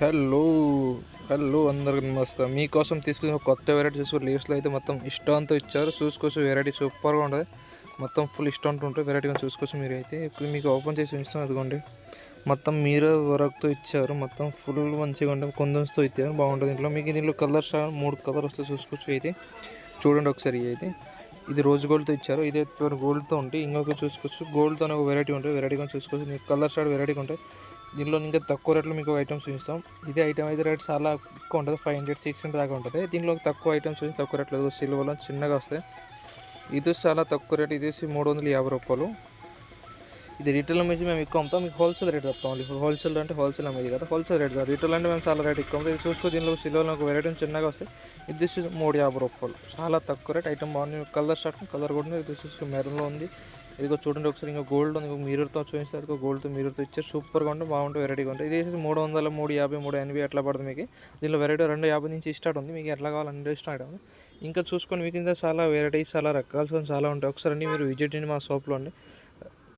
Hello hello అందరికి నమస్కారం. మీకోసం తీసుకుని ఒక కొత్త వెరైటీ చూసుకుని లీవ్స్లో అయితే మొత్తం ఇష్టంతో ఇచ్చారు. చూసుకోవచ్చు, వెరైటీ సూపర్గా ఉంటుంది. మొత్తం ఫుల్ ఇష్టంతో ఉంటుంది. వెరైటీగా చూసుకోవచ్చు. మీరు అయితే ఇప్పుడు మీకు ఓపెన్ చేసి ఉంచుతాం. అదిగోండి, మొత్తం మీరే వర్క్తో ఇచ్చారు. మొత్తం ఫుల్ మంచిగా ఉంటుంది. కొందన్స్తో ఇచ్చారు, బాగుంటుంది. దీంట్లో కలర్స్ 3 కలర్ వస్తే చూసుకోవచ్చు. అయితే చూడండి ఒకసారి. ఇది రోజ్ గోల్డ్తో ఇచ్చారు. ఇదే గోల్డ్తో ఉంటాయి. ఇంకొక చూసుకోవచ్చు, గోల్డ్తో ఒక వెరైటీ ఉంటుంది. వెరైటీగా చూసుకోవచ్చు. మీకు కలర్ షాడ్ వెరైటీగా ఉంటాయి. దీనిలో ఇంకా తక్కువ రేట్లో మీకు ఐటమ్స్ చూపిస్తాం. ఇదే ఐటమ్ అయితే రేట్ చాలా ఎక్కువ ఉంటుంది. 500, 600 దాకా ఉంటుంది. దీనిలో తక్కువ ఐటమ్స్ తక్కువ రేట్లో సిల్వర్లో చిన్నగా వస్తాయి. ఇది చాలా తక్కువ రేట్. ఇది 350 రూపాయలు. ఇది రీటైల్ అమ్మేసి మేము ఎక్కువ అమ్ముతాం. మీకు హోల్సేల్ రేట్ చెప్తాం. ఇప్పుడు హోల్సేల్ అంటే హోల్సేల్ అమ్మేది కదా, హోల్సేల్ రేట్ కాదు. రీటైల్ అంటే మేము చాలా రేట్ ఎక్కువ అమ్ముతాం. ఇది చూసుకో, దీనిలో సిల్వర్లో ఒక వెరైటీ చిన్నగా వస్తాయి. ఇది 350 రూపాయలు. చాలా తక్కువ రేట్. ఐటమ్ బాగుంది. కలర్ షర్ట్ కలర్ కూడా ఇది చూసుకో, మెరూన్లో ఉంది. ఇదిగో చూడండి ఒకసారి. ఇంకా గోల్డ్ ఉంది, మిర్రర్తో చూపిస్తారు. గోల్డ్తో మిర్రర్తో ఇచ్చారు. సూపర్గా ఉంటుంది, బాగుంటుంది, వెరైటీగా ఉంటుంది. ఇది 300, 350, 380 ఎట్లా పడుతుంది మీకు. దీనిలో వెరైటీ 250 నుంచి స్టార్ట్ ఉంది. మీకు ఎట్లా కావాలంటే స్టార్ట్ ఉంది. ఇంకా చూసుకొని మీకు ఇంకా చాలా వెరైటీస్, చాలా రకాలు చాలా ఉంటాయి. ఒకసారి మీరు విజిట్ చేయండి మా షాప్లో అండి.